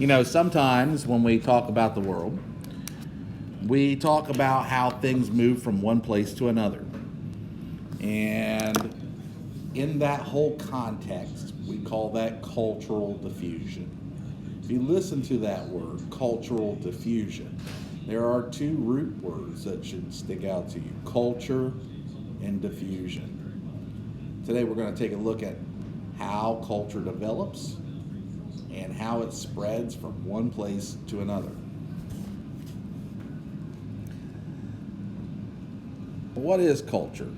Sometimes when we talk about the world, we talk about how things move from one place to another. And in that whole context, we call that cultural diffusion. If you listen to that word, cultural diffusion, there are two root words that should stick out to you: culture and diffusion. Today we're going to take a look at how culture develops and how it spreads from one place to another. What is culture?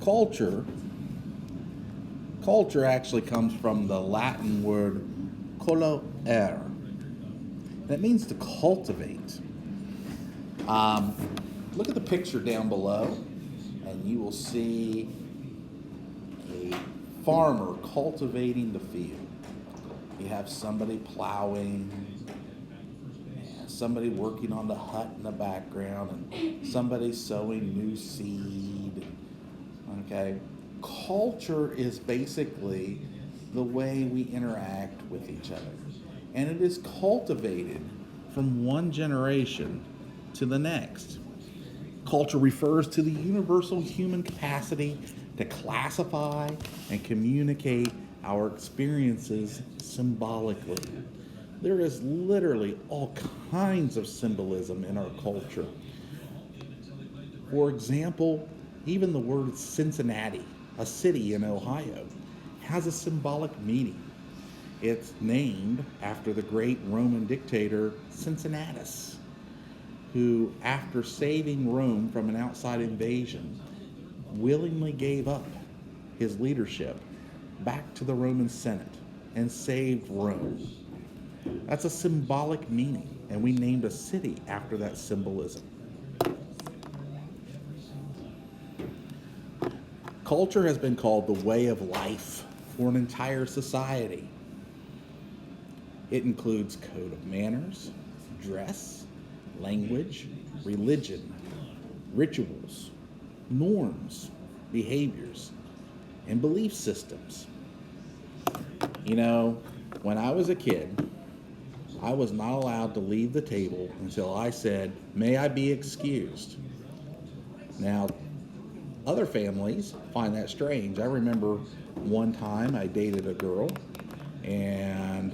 Culture actually comes from the Latin word coloere. That means to cultivate. Look at the picture down below, and you will see a farmer cultivating the field. You have somebody plowing, somebody working on the hut in the background, and somebody sowing new seed. Okay? Culture is basically the way we interact with each other. And it is cultivated from one generation to the next. Culture refers to the universal human capacity to classify and communicate our experiences symbolically. There is literally all kinds of symbolism in our culture. For example, even the word Cincinnati, a city in Ohio, has a symbolic meaning. It's named after the great Roman dictator Cincinnatus, who, after saving Rome from an outside invasion, willingly gave up his leadership back to the Roman Senate and saved Rome. That's a symbolic meaning, and we named a city after that symbolism. Culture has been called the way of life for an entire society. It includes code of manners, dress, language, religion, rituals, norms, behaviors, and belief systems. When I was a kid, I was not allowed to leave the table until I said, "May I be excused?" Now, other families find that strange. I remember one time I dated a girl and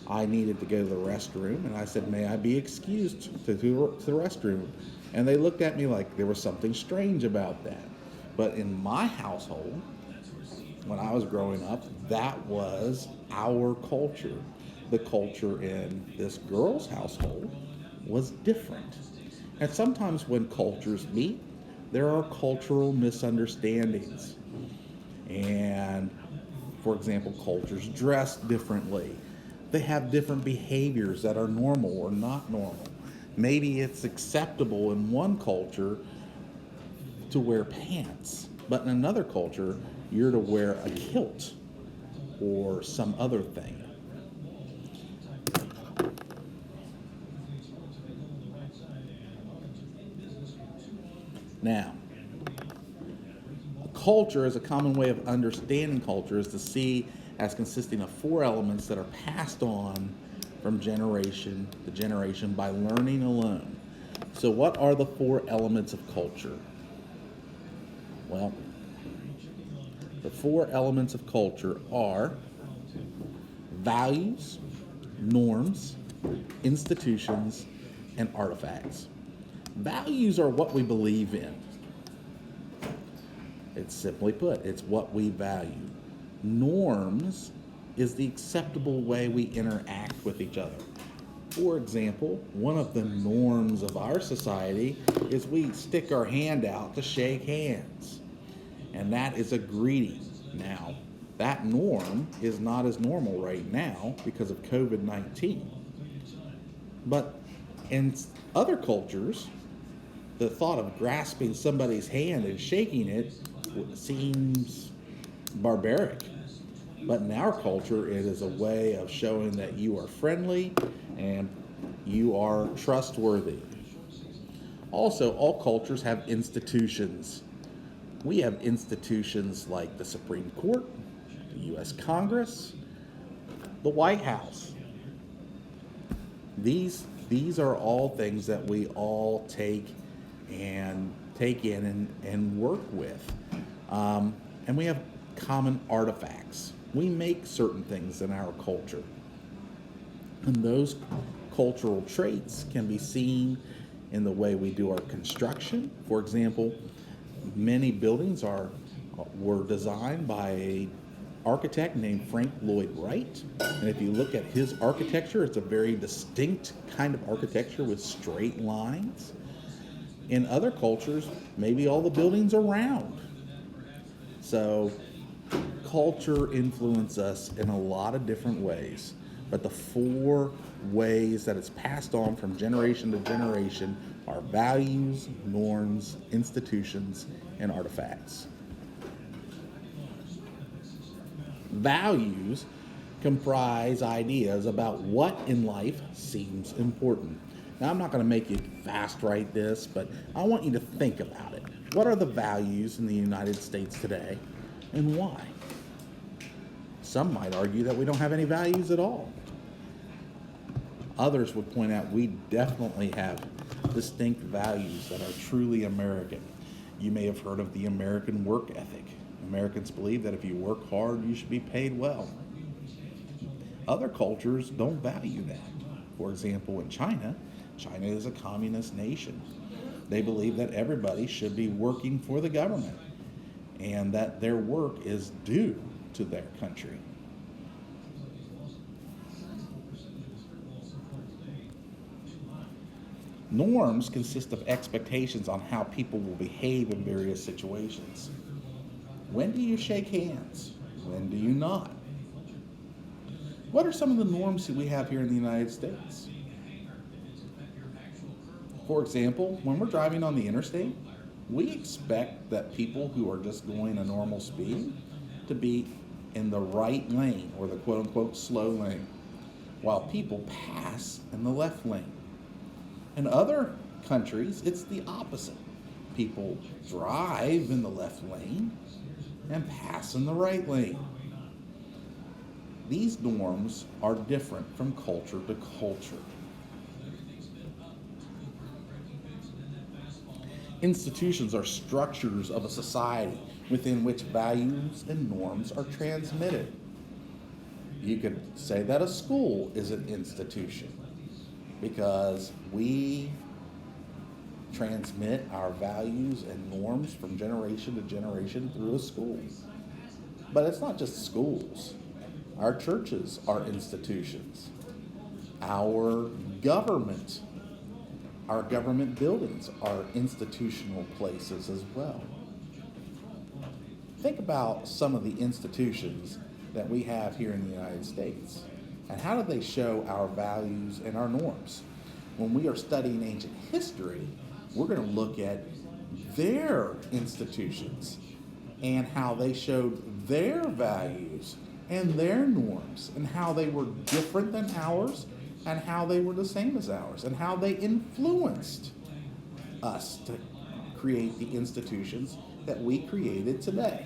I needed to go to the restroom, and I said, "May I be excused to the restroom?" And they looked at me like there was something strange about that. But in my household, when I was growing up, that was our culture. The culture in this girl's household was different. And sometimes when cultures meet, there are cultural misunderstandings. And, for example, cultures dress differently. They have different behaviors that are normal or not normal. Maybe it's acceptable in one culture to wear pants, but in another culture, you're to wear a kilt or some other thing. Now, culture is a common way of understanding culture is to see as consisting of four elements that are passed on from generation to generation by learning alone. So what are the four elements of culture? Well, the four elements of culture are values, norms, institutions, and artifacts. Values are what we believe in. It's simply put, it's what we value. Norms is the acceptable way we interact with each other. For example, one of the norms of our society is we stick our hand out to shake hands. And that is a greeting. Now, that norm is not as normal right now because of COVID-19. But in other cultures, the thought of grasping somebody's hand and shaking it seems barbaric. But in our culture, it is a way of showing that you are friendly and you are trustworthy. Also, all cultures have institutions. We have institutions like the Supreme Court, the U.S. Congress, the White House. These are all things that we all take in and work with. And we have common artifacts. We make certain things in our culture. And those cultural traits can be seen in the way we do our construction. For example, many buildings were designed by an architect named Frank Lloyd Wright. And if you look at his architecture, it's a very distinct kind of architecture with straight lines. In other cultures, maybe all the buildings are round. So culture influences us in a lot of different ways. But the four ways that it's passed on from generation to generation are values, norms, institutions, and artifacts. Values comprise ideas about what in life seems important. Now, I'm not going to make you fast write this, but I want you to think about it. What are the values in the United States today, and why? Some might argue that we don't have any values at all. Others would point out we definitely have distinct values that are truly American. You may have heard of the American work ethic. Americans believe that if you work hard, you should be paid well. Other cultures don't value that. For example, in China is a communist nation. They believe that everybody should be working for the government and that their work is due to their country. Norms consist of expectations on how people will behave in various situations. When do you shake hands? When do you not? What are some of the norms that we have here in the United States? For example, when we're driving on the interstate, we expect that people who are just going a normal speed to be in the right lane, or the quote-unquote slow lane, while people pass in the left lane. In other countries, it's the opposite. People drive in the left lane and pass in the right lane. These norms are different from culture to culture. Institutions are structures of a society within which values and norms are transmitted. You could say that a school is an institution because we transmit our values and norms from generation to generation through a school. But it's not just schools. Our churches are institutions. Our government buildings are institutional places as well. Think about some of the institutions that we have here in the United States, and how do they show our values and our norms? When we are studying ancient history, we're going to look at their institutions and how they showed their values and their norms, and how they were different than ours, and how they were the same as ours, and how they influenced us to create the institutions that we created today.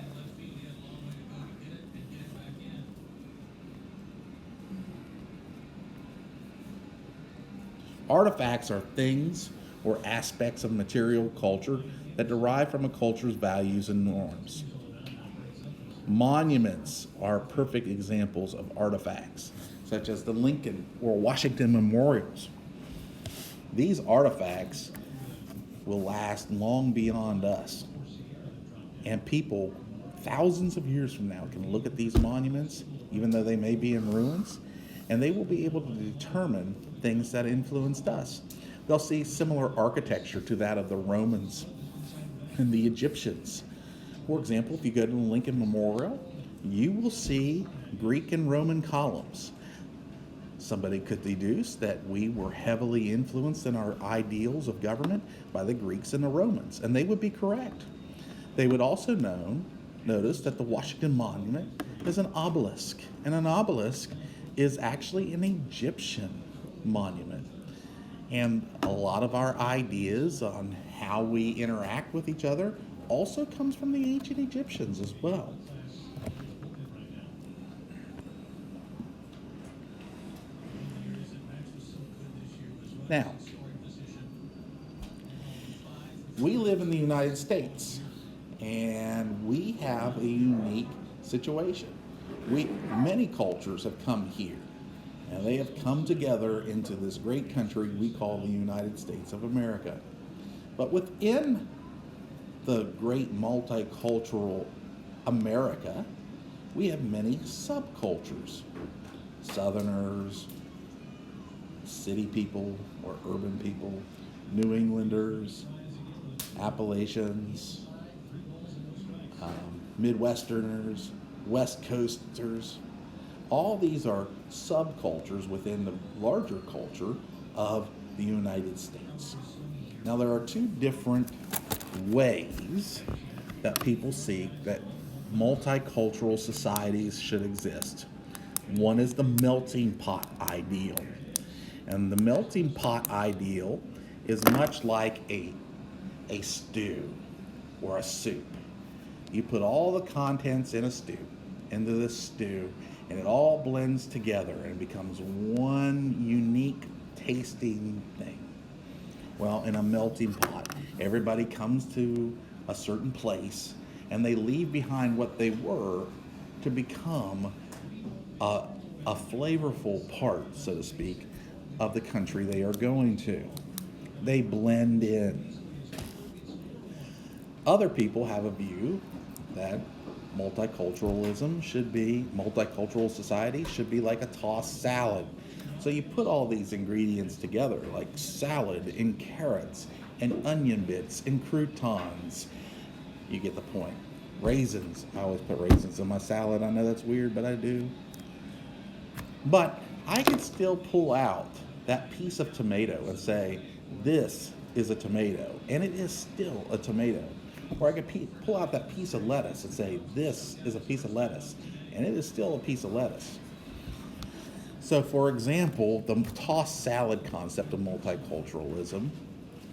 Artifacts are things or aspects of material culture that derive from a culture's values and norms. Monuments are perfect examples of artifacts, such as the Lincoln or Washington memorials. These artifacts will last long beyond us, and people thousands of years from now can look at these monuments, even though they may be in ruins, and they will be able to determine things that influenced us. They'll see similar architecture to that of the Romans and the Egyptians. For example, if you go to the Lincoln Memorial, you will see Greek and Roman columns. Somebody could deduce that we were heavily influenced in our ideals of government by the Greeks and the Romans, and they would be correct. They would also notice that the Washington Monument is an obelisk, and an obelisk is actually an Egyptian monument. And a lot of our ideas on how we interact with each other also comes from the ancient Egyptians as well. Now, we live in the United States, and we have a unique situation. Many cultures have come here, and they have come together into this great country we call the United States of America. But within the great multicultural America, we have many subcultures. Southerners, city people or urban people, New Englanders, Appalachians, Midwesterners, West Coasters. All these are subcultures within the larger culture of the United States. Now, there are two different ways that people see that multicultural societies should exist. One is the melting pot ideal. And the melting pot ideal is much like a stew or a soup. You put all the contents in a stew, into this stew, and it all blends together and becomes one unique tasting thing. Well, in a melting pot, everybody comes to a certain place and they leave behind what they were to become a flavorful part, so to speak, of the country they are going to. They blend in. Other people have a view that multicultural society should be like a tossed salad. So you put all these ingredients together, like salad and carrots and onion bits and croutons. You get the point. Raisins. I always put raisins in my salad. I know that's weird, but I do. But I can still pull out that piece of tomato and say, this is a tomato, and it is still a tomato. Or I could pull out that piece of lettuce and say, this is a piece of lettuce, and it is still a piece of lettuce. So, for example, the tossed salad concept of multiculturalism,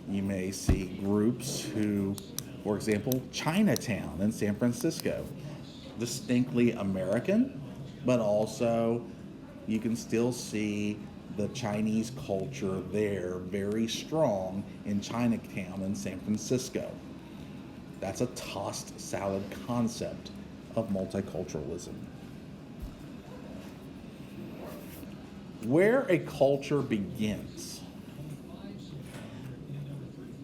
you may see groups who, for example, Chinatown in San Francisco, distinctly American, but also you can still see the Chinese culture there very strong in Chinatown in San Francisco. That's a tossed salad concept of multiculturalism. Where a culture begins.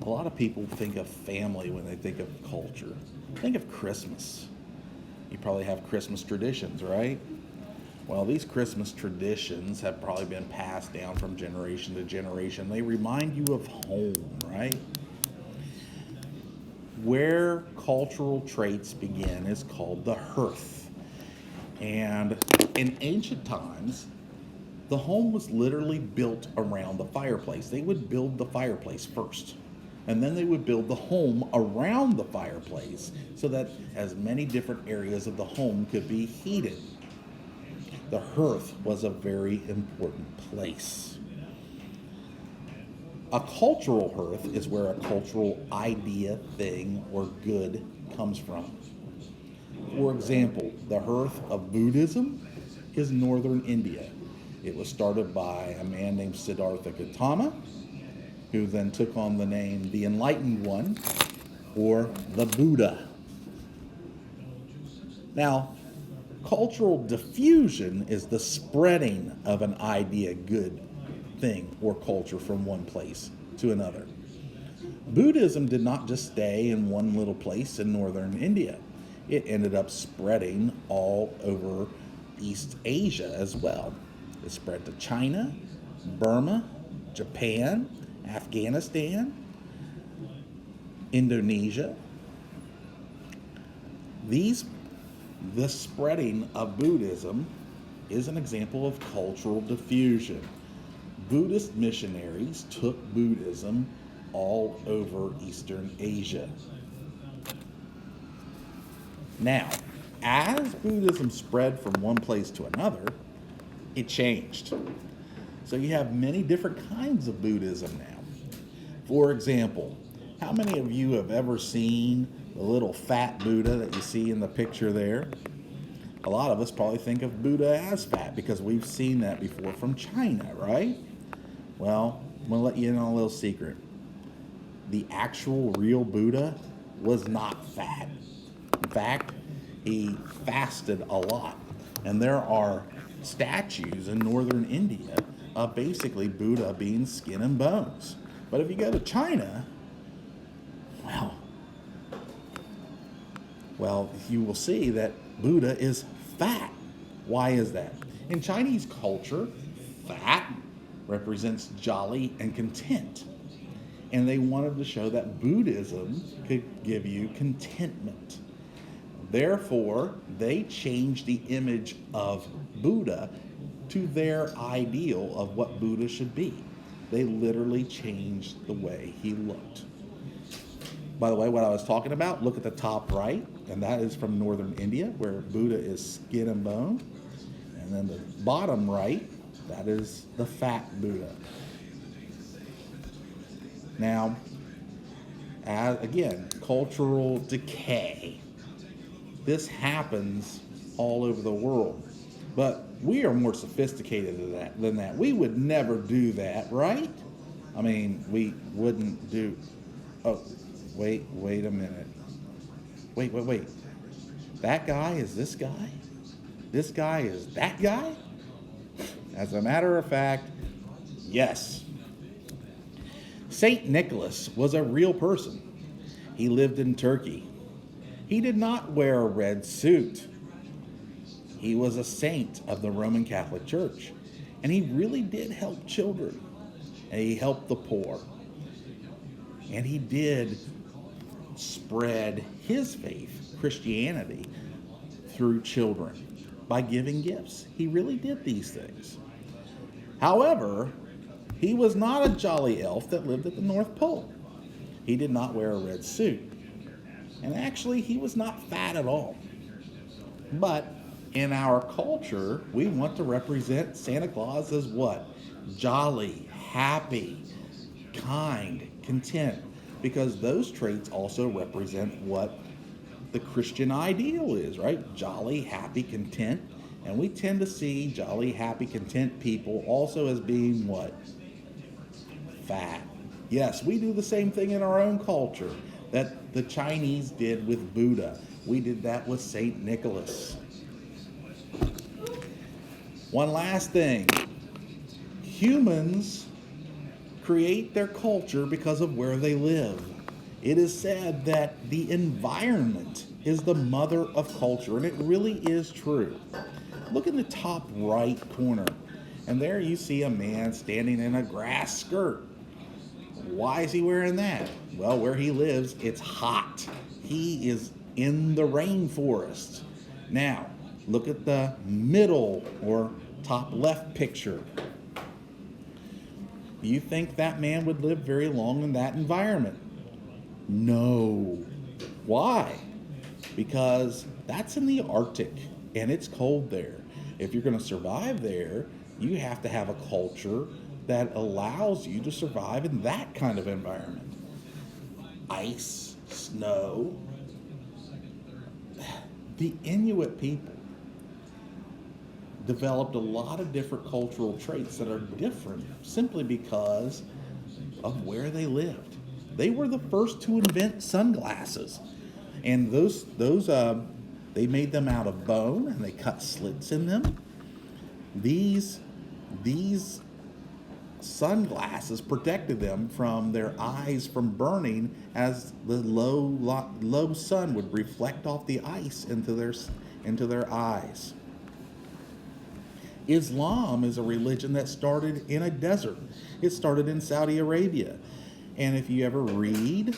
A lot of people think of family when they think of culture. Think of Christmas. You probably have Christmas traditions, right? Well, these Christmas traditions have probably been passed down from generation to generation. They remind you of home, right? Where cultural traits begin is called the hearth. And in ancient times, the home was literally built around the fireplace. They would build the fireplace first, and then they would build the home around the fireplace so that as many different areas of the home could be heated. The hearth was a very important place. A cultural hearth is where a cultural idea, thing, or good comes from. For example, the hearth of Buddhism is northern India. It was started by a man named Siddhartha Gautama, who then took on the name the Enlightened One, or the Buddha. Now, cultural diffusion is the spreading of an idea, good, thing, or culture from one place to another. Buddhism did not just stay in one little place in northern India. It ended up spreading all over East Asia as well. It spread to China, Burma, Japan, Afghanistan, Indonesia. The spreading of Buddhism is an example of cultural diffusion. Buddhist missionaries took Buddhism all over Eastern Asia. Now, as Buddhism spread from one place to another, it changed. So you have many different kinds of Buddhism now. For example, how many of you have ever seen the little fat Buddha that you see in the picture there? A lot of us probably think of Buddha as fat because we've seen that before from China, right? Well, I'm going to let you in on a little secret. The actual real Buddha was not fat. In fact, he fasted a lot. And there are statues in northern India of basically Buddha being skin and bones. But if you go to China, well, you will see that Buddha is fat. Why is that? In Chinese culture, fat represents jolly and content. And they wanted to show that Buddhism could give you contentment. Therefore, they changed the image of Buddha to their ideal of what Buddha should be. They literally changed the way he looked. By the way, what I was talking about, look at the top right, and that is from northern India, where Buddha is skin and bone. And then the bottom right, that is the fat Buddha. Now, again, cultural decay. This happens all over the world. But we are more sophisticated than that. We would never do that, right? I mean, we wouldn't do... Oh, wait a minute. Wait. That guy is this guy? This guy is that guy? As a matter of fact, yes. Saint Nicholas was a real person. He lived in Turkey. He did not wear a red suit. He was a saint of the Roman Catholic Church, and he really did help children, and he helped the poor, and he did spread his faith, Christianity, through children by giving gifts. He really did these things. However, he was not a jolly elf that lived at the North Pole. He did not wear a red suit. And actually, he was not fat at all. But in our culture, we want to represent Santa Claus as what? Jolly, happy, kind, content. Because those traits also represent what the Christian ideal is, right? Jolly, happy, content. And we tend to see jolly, happy, content people also as being what? Fat. Yes, we do the same thing in our own culture that the Chinese did with Buddha. We did that with Saint Nicholas. One last thing. Humans create their culture because of where they live. It is said that the environment is the mother of culture, and it really is true. Look in the top right corner, and there you see a man standing in a grass skirt. Why is he wearing that? Well, where he lives, it's hot. He is in the rainforest. Now, look at the middle or top left picture. Do you think that man would live very long in that environment? No. Why? Because that's in the Arctic and it's cold there. If you're going to survive there, you have to have a culture that allows you to survive in that kind of environment. Ice, snow. The Inuit people developed a lot of different cultural traits that are different simply because of where they lived. They were the first to invent sunglasses, and those they made them out of bone and they cut slits in them. These sunglasses protected them from their eyes from burning as the low sun would reflect off the ice into their eyes. Islam is a religion that started in a desert. It started in Saudi Arabia. And if you ever read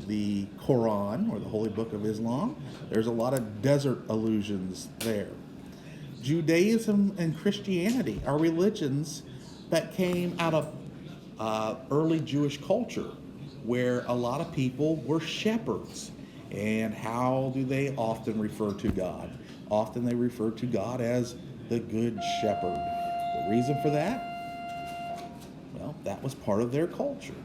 the Quran or the Holy Book of Islam, there's a lot of desert allusions there. Judaism and Christianity are religions that came out of early Jewish culture, where a lot of people were shepherds. And how do they often refer to God? Often they refer to God as the Good Shepherd. The reason for that? Well, that was part of their culture.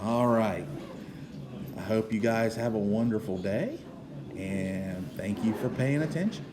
All right. I hope you guys have a wonderful day, and thank you for paying attention.